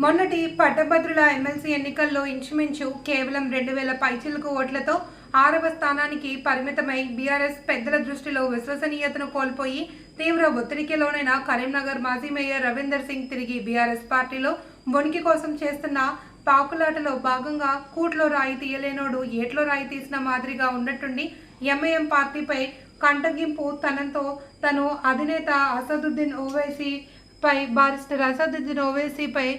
మొన్నటి పట్టభద్రుల ఎమ్మెల్సీ ఎన్నికల్లో ఇంచుమించు కేవలం 2000 పైచిలకు ఓట్లతో 6వ స్థానానికి పరిమితమై బీఆర్ఎస్ పెద్దల దృష్టిలో విశ్వసనీయతను కోల్పోయి తీవ్ర ఒత్తిడికి లోనైన కరీంనగర్ మాజీ మేయర్ రవీందర్ సింగ్ తిరిగి బీఆర్ఎస్ పార్టీలో బొనికి కోసం చేస్తున్న పాకులాటలో భాగంగా కూట్లో రాయి తీయలేనోడు ఏట్లో రాయి తీసిన మాదిరిగా ఉన్నట్టుండి ఎంఐఎం పార్టీపై కంటగింపు తనంతో తను అధినేత అసదుద్దీన్ ఓవైసీ పై బారిస్టర్ అసదుద్దీన్ ఓవైసీపై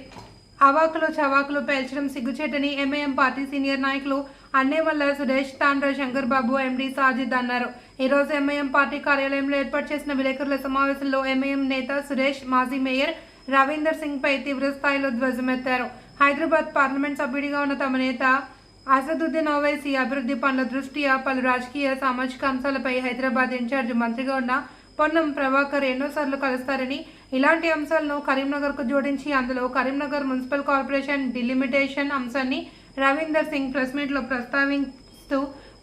అవాకులు చవాకులు పేల్చడం సిగ్గుచేటని ఎంఐఎం పార్టీ సీనియర్ నాయకులు అన్నేవల్ల సురేష్ తాండ్ర శంకర్ బాబు ఎండీ సాజిద్ అన్నారు. ఈరోజు ఎంఐఎం పార్టీ కార్యాలయంలో ఏర్పాటు చేసిన విలేకరుల సమావేశంలో ఎంఐఎం నేత సురేష్ మాజీ మేయర్ రవీందర్ సింగ్ పై తీవ్ర స్థాయిలో ధ్వజమెత్తారు. హైదరాబాద్ పార్లమెంట్ సభ్యుడిగా ఉన్న తమ నేత అసదుద్దీన్ ఓవైసీ అభివృద్ధి పనుల దృష్ట్యా పలు రాజకీయ సామాజిక అంశాలపై హైదరాబాద్ ఇన్ఛార్జ్ మంత్రిగా ఉన్న పొన్నం ప్రభాకర్ ఎన్నోసార్లు కలుస్తారని, ఇలాంటి అంశాలను కరీంనగర్కు జోడించి అందులో కరీంనగర్ మున్సిపల్ కార్పొరేషన్ డిలిమిటేషన్ అంశాన్ని రవీందర్ సింగ్ ప్రెస్ మీట్లో ప్రస్తావిస్తూ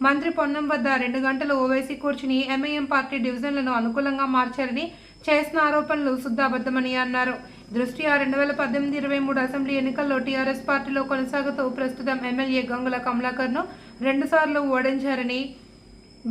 మంత్రి పొన్నం వద్ద 2 గంటలు ఓవైసీ కూర్చుని ఎంఐఎం పార్టీ డివిజన్లను అనుకూలంగా మార్చారని చేసిన ఆరోపణలు శుద్ధాబద్ధమని అన్నారు. దృష్ట్యా 2018-23 అసెంబ్లీ ఎన్నికల్లో టీఆర్ఎస్ పార్టీలో కొనసాగుతూ ప్రస్తుతం ఎమ్మెల్యే గంగుల కమలాకర్ను 2 సార్లు ఓడించారని,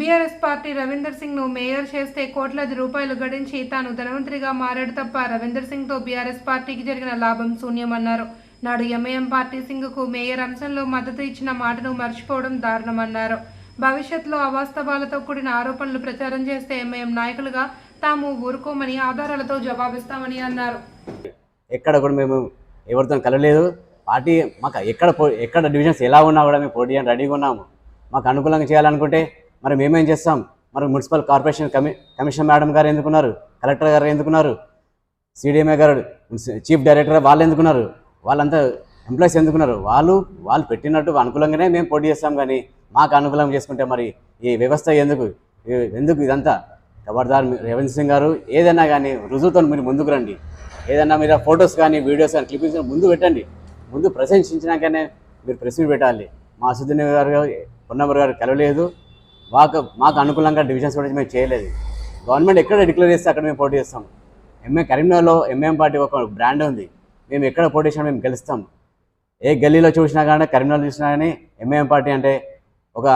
బీఆర్ఎస్ పార్టీ రవీందర్ సింగ్ ను మేయర్ చేస్తే కోట్లాది రూపాయలు గడించి తాను ధనవంతుడిగా మారాడు తప్ప రవీందర్ సింగ్ తో బీఆర్ఎస్ పార్టీకి జరిగిన లాభం శూన్యమన్నారు. నాడు ఎంఐఎం పార్టీ సింగ్ కు మేయర్ అంశంలో మద్దతు ఇచ్చిన మాటను మర్చిపోవడం దారుణమన్నారు. భవిష్యత్తులో అవాస్తవాలతో కూడిన ఆరోపణలు ప్రచారం చేస్తే ఎంఐఎం నాయకులుగా తాము ఊరుకోమని ఆధారాలతో జవాబిస్తామని అన్నారు. ఎక్కడ కూడా మేము ఎవరితో కలలేదు. పార్టీ మాకు ఎక్కడ డివిజన్స్ ఎలా ఉన్నా కూడా మేము పోటీ చేయడానికి రెడీగా ఉన్నాము. మాకు అనుకూలంగా చేయాలనుకుంటే మరి మేమేం చేస్తాం? మరి మున్సిపల్ కార్పొరేషన్ కమిషనర్ మేడం గారు ఎందుకున్నారు, కలెక్టర్ గారు ఎందుకున్నారు, సిడిఎంఏ గారు చీఫ్ డైరెక్టర్ వాళ్ళు ఎందుకున్నారు, వాళ్ళంతా ఎంప్లాయీస్ ఎందుకున్నారు? వాళ్ళు పెట్టినట్టు అనుకూలంగానే మేము పోటీ చేస్తాం. కానీ మాకు అనుకూలంగా చేసుకుంటే మరి ఈ వ్యవస్థ ఎందుకు ఇదంతా? ఖబర్దార్ రవీంద్ర సింగ్ గారు, ఏదైనా కానీ రుజువుతో మీరు ముందుకు రండి. ఏదైనా మీరు ఫొటోస్ కానీ వీడియోస్ కానీ క్లిప్పింగ్స్ ముందు పెట్టండి. ముందు ప్రశంసించినాకనే మీరు ప్రెస్ మీట్ పెట్టాలి. మా అసదుద్దీన్ గారు పొన్నమ్మర్ గారు కలవలేదు. మాకు అనుకూలంగా డివిజన్స్ కూడా మేము చేయలేదు. గవర్నమెంట్ ఎక్కడ డిక్లేర్ చేస్తే అక్కడ మేము పోటీ చేస్తాం. కరీంనగర్లో ఎంఐఎం పార్టీ ఒక బ్రాండ్ ఉంది. మేము ఎక్కడ పోటీ చేసినా మేము గెలుస్తాం. ఏ గల్లీలో చూసినా కానీ, కరీంనగర్లో చూసినా కానీ ఎంఐఎం పార్టీ అంటే ఒక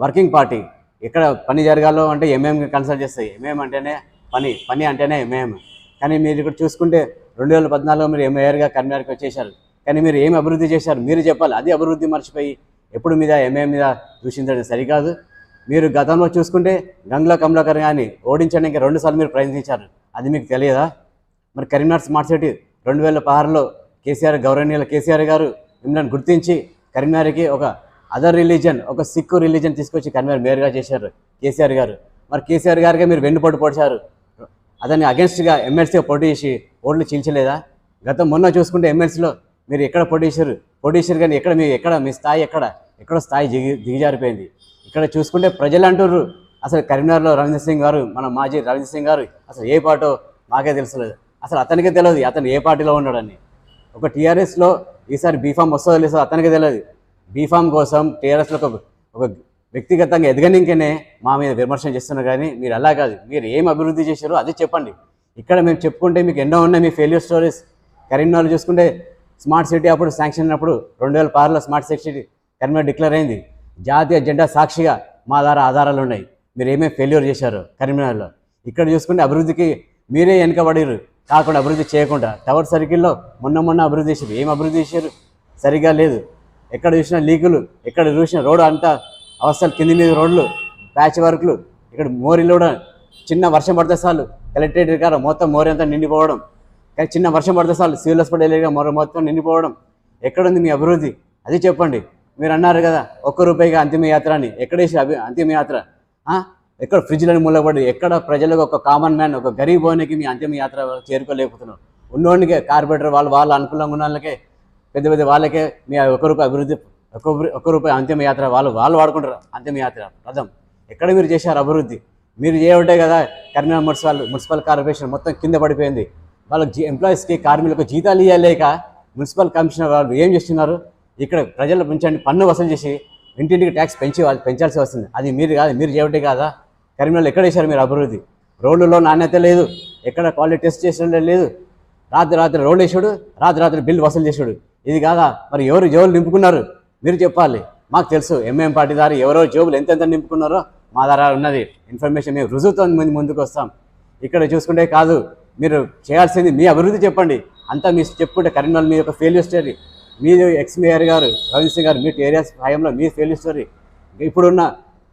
వర్కింగ్ పార్టీ. ఎక్కడ పని జరగాలో అంటే ఎంఐఎం కన్సల్ట్ చేస్తాయి. ఎంఐఎం అంటేనే పని అంటేనే ఎంఐఎం. కానీ మీరు ఇక్కడ చూసుకుంటే 2014లో మీరు ఎంఐఆర్గా కరీంనగర్కి వచ్చేసారు. కానీ మీరు ఏం అభివృద్ధి చేశారు మీరు చెప్పాలి. అది అభివృద్ధి మర్చిపోయి ఎప్పుడు మీద ఎంఐఎం మీద దూషించడం సరికాదు. మీరు గతంలో చూసుకుంటే గంగుల కమలాకర్ కానీ ఓడించడానికి 2 సార్లు మీరు ప్రయత్నించారు. అది మీకు తెలియదా? మరి కరీంనగర్ స్మార్ట్ సిటీ 2016లో గౌరవనీయుల కేసీఆర్ గారు మిమ్మల్ని గుర్తించి కరీంనగర్కి ఒక అదర్ రిలీజన్, ఒక సిక్కు రిలీజన్ తీసుకొచ్చి కరీంనగర్ మేయర్గా చేశారు కేసీఆర్ గారు. మరి కేసీఆర్ గారికి మీరు వెన్నుపోటు పొడిచారు. అతన్ని అగెన్స్ట్గా ఎమ్మెల్సీగా పోటీ చేసి ఓట్లు చీల్చలేదా? మొన్న చూసుకుంటే ఎమ్మెల్సీలో మీరు ఎక్కడ పోటీ చేశారు కానీ ఎక్కడ మీ స్థాయి ఎక్కడో స్థాయి దిగజారిపోయింది. ఇక్కడ చూసుకుంటే ప్రజలు అంటుర్రు అసలు కరీంనగర్లో రవీంద్ర సింగ్ గారు, మన మాజీ రవీంద్ర సింగ్ గారు అసలు ఏ పార్టో మాకే తెలుసలేదు. అసలు అతనికే తెలియదు అతను ఏ పార్టీలో ఉన్నాడని. ఒక టీఆర్ఎస్లో ఈసారి బీఫామ్ వస్తుందో లేదో అతనికి తెలియదు. బీఫామ్ కోసం టీఆర్ఎస్లో ఒక వ్యక్తిగతంగా ఎదగనికనే మా మీద విమర్శన చేస్తున్నారు. కానీ మీరు అలా కాదు. మీరు ఏం అభివృద్ధి చేశారో అది చెప్పండి. ఇక్కడ మేము చెప్పుకుంటే మీకు ఎన్నో ఉన్నాయి మీ ఫెయిల్యూర్ స్టోరీస్. కరీంనగర్ చూసుకుంటే స్మార్ట్ సిటీ అప్పుడు శాంక్షన్ అయినప్పుడు 2016లో స్మార్ట్ సిటీ కరీంనగర్ డిక్లేర్ అయింది. జాతీయ జెండా సాక్షిగా మా ఆధారాలు ఉన్నాయి. మీరు ఏమేమి ఫెయిల్యూర్ చేశారు కరీంనగర్లో. ఇక్కడ చూసుకుంటే అభివృద్ధికి మీరే వెనుకబడిరు కాకుండా అభివృద్ధి చేయకుండా. టవర్ సర్కిల్లో మొన్న అభివృద్ధి చేశారు. ఏం అభివృద్ధి చేశారు? సరిగా లేదు. ఎక్కడ చూసినా లీకులు, ఎక్కడ చూసినా రోడ్డు అంతా అవస్థలు, కింది మీద రోడ్లు, ప్యాచ్ వర్క్లు. ఇక్కడ మోరీలు కూడా చిన్న వర్షం పడితే చాలు కలెక్టరేట్ గారు మొత్తం మోరీ అంతా నిండిపోవడం. కానీ చిన్న వర్షం పడితే చాలు సివిల్ హాస్పిటల్ ఏరియా మొత్తం నిండిపోవడం. ఎక్కడుంది మీ అభివృద్ధి? అది చెప్పండి. మీరు అన్నారు కదా ₹1 అంతిమయాత్ర అని. ఎక్కడేసి అంతిమయాత్ర? ఎక్కడ ఫ్రిడ్జ్లను మూలపడి ఎక్కడ ప్రజలకు ఒక కామన్ మ్యాన్, ఒక గరీబ్ బోనికి మీ అంతిమయాత్ర చేరుకోలేకపోతున్నారు. ఉన్నోడికే కార్పొరేటర్ వాళ్ళు అనుకూలంగా ఉన్న వాళ్ళకే, పెద్ద వాళ్ళకే మీ ₹1 అభివృద్ధి, ₹1 అంతిమయాత్ర వాళ్ళు వాడుకుంటారు. అంతిమయాత్ర రథం ఎక్కడ మీరు చేశారు అభివృద్ధి? మీరు చేయబట్టే కదా కరీంనగర్ మున్సిపల్ కార్పొరేషన్ మొత్తం కింద పడిపోయింది. వాళ్ళకి ఎంప్లాయీస్కి, కార్మికులకు జీతాలు ఇవ్వలేక మున్సిపల్ కమిషనర్ వాళ్ళు ఏం చేస్తున్నారు? ఇక్కడ ప్రజల నుంచి పన్ను వసూలు చేసి ఇంటింటికి ట్యాక్స్ పెంచాల్సి వస్తుంది. అది మీరు కాదు, మీరు చేయబట్టే కాదా? కరీంనగర్లో ఎక్కడ చేశారు మీరు అభివృద్ధి? రోడ్లలో నాణ్యత లేదు, ఎక్కడ క్వాలిటీ టెస్ట్ చేసడం లేదు. రాత్రి రోడ్లు వేసాడు, రాత్రి బిల్లు వసూలు చేసాడు. ఇది కాదా? మరి ఎవరు జేబులు నింపుకున్నారు మీరు చెప్పాలి. మాకు తెలుసు ఎంఐఎం పార్టీ ద్వారా ఎవరో జేబులు ఎంతెంత నింపుకున్నారో మా ద్వారా ఉన్నది ఇన్ఫర్మేషన్. మేము రుజువుతో ముందుకు వస్తాం. ఇక్కడ చూసుకుంటే కాదు, మీరు చేయాల్సింది మీ అభివృద్ధి చెప్పండి. అంతా మీ చెప్పుకుంటే కరీంనగర్ మీ యొక్క ఫెయిల్యూర్ స్టోరీ, మీరు ఎక్స్ మేయర్ గారు రవీంద్ర సింగ్ గారు మీ ఏరియాస్ హయాంలో మీ ఫెయిల్యూర్ స్టోరీ. ఇప్పుడున్న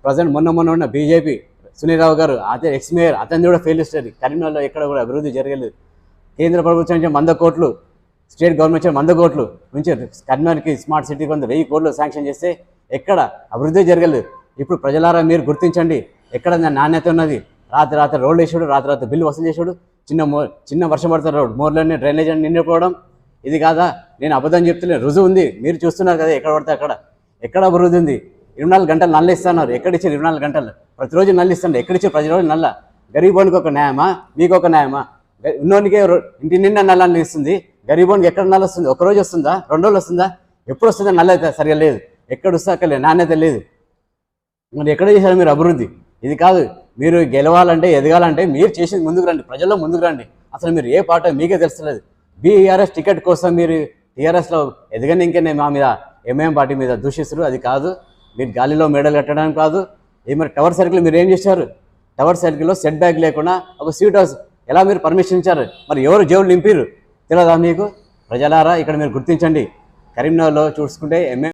ప్రజెంట్ మొన్న ఉన్న బీజేపీ సునీల్ రావు గారు అదే ఎక్స్ మేయర్, అతని కూడా ఫెయిల్యూర్ స్టోరీ. కరీంనగర్లో ఎక్కడ కూడా అభివృద్ధి జరగలేదు. కేంద్ర ప్రభుత్వం నుంచి 100 కోట్లు, స్టేట్ గవర్నమెంట్ నుంచి 100 కోట్లు నుంచి కరీంనగర్కి స్మార్ట్ సిటీ కొంత 1000 కోట్లు శాంక్షన్ చేస్తే ఎక్కడ అభివృద్ధి జరగలేదు. ఇప్పుడు ప్రజలారా మీరు గుర్తించండి, ఎక్కడ నాణ్యత ఉన్నది. రాత్రి రోడ్లు వేసాడు, రాత్రి బిల్లు వసూలు చేసాడు. చిన్న వర్షం పడుతున్న రోడ్ మోర్లోనే డ్రైనేజ్ అని నిండిపోవడం. ఇది కాదా? నేను అబద్ధం చెప్తున్నాను, రుజువు ఉంది. మీరు చూస్తున్నారు కదా, ఎక్కడ పడితే అక్కడ. ఎక్కడ అభివృద్ధి ఉంది? 24 గంటలు నల్ల ఇస్తున్నారు. ఎక్కడిచ్చారు 24 గంటలు? ప్రతిరోజు నల్లు ఇస్తున్నారు. ఎక్కడిచ్చారు ప్రతిరోజు నల్ల? గరీబోనికి ఒక న్యాయమా? మీకు ఒక న్యాయమా? ఉన్నోనికే ఇంటి నిండా నల్ల ఇస్తుంది, గరీబోనికి ఎక్కడ నల్ల వస్తుంది? ఒకరోజు వస్తుందా? 2 రోజులు వస్తుందా? ఎప్పుడు వస్తుందా? నల్ల అయితే సరిగా లేదు. ఎక్కడ వస్తే అక్కడ నాణ్యత లేదు. మరి ఎక్కడ చేశారు మీరు అభివృద్ధి? ఇది కాదు. మీరు గెలవాలంటే ఎదగాలంటే మీరు చేసింది ముందుకు రండి, ప్రజల్లో ముందుకు రండి. అసలు మీరు ఏ పార్టీ మీకే తెలుస్తలేదు. బీఆర్ఎస్ టికెట్ కోసం మీరు టీఆర్ఎస్లో ఎదగని ఇంకేనే మా మీద ఎంఐఎం పార్టీ మీద దూషిస్తారు. అది కాదు. మీరు గాలిలో మేడలు కట్టడానికి కాదు. మరి టవర్ సర్కిల్ మీరు ఏం చేశారు? టవర్ సర్కిల్లో సెట్ బ్యాక్ లేకుండా ఒక స్వీట్ హౌస్ ఎలా మీరు పర్మిషన్ ఇచ్చారు? మరి ఎవరు జేబులు నింపిరు తెలియదా మీకు? ప్రజలారా ఇక్కడ మీరు గుర్తించండి. కరీంనగర్లో చూసుకుంటే ఎంఐఎం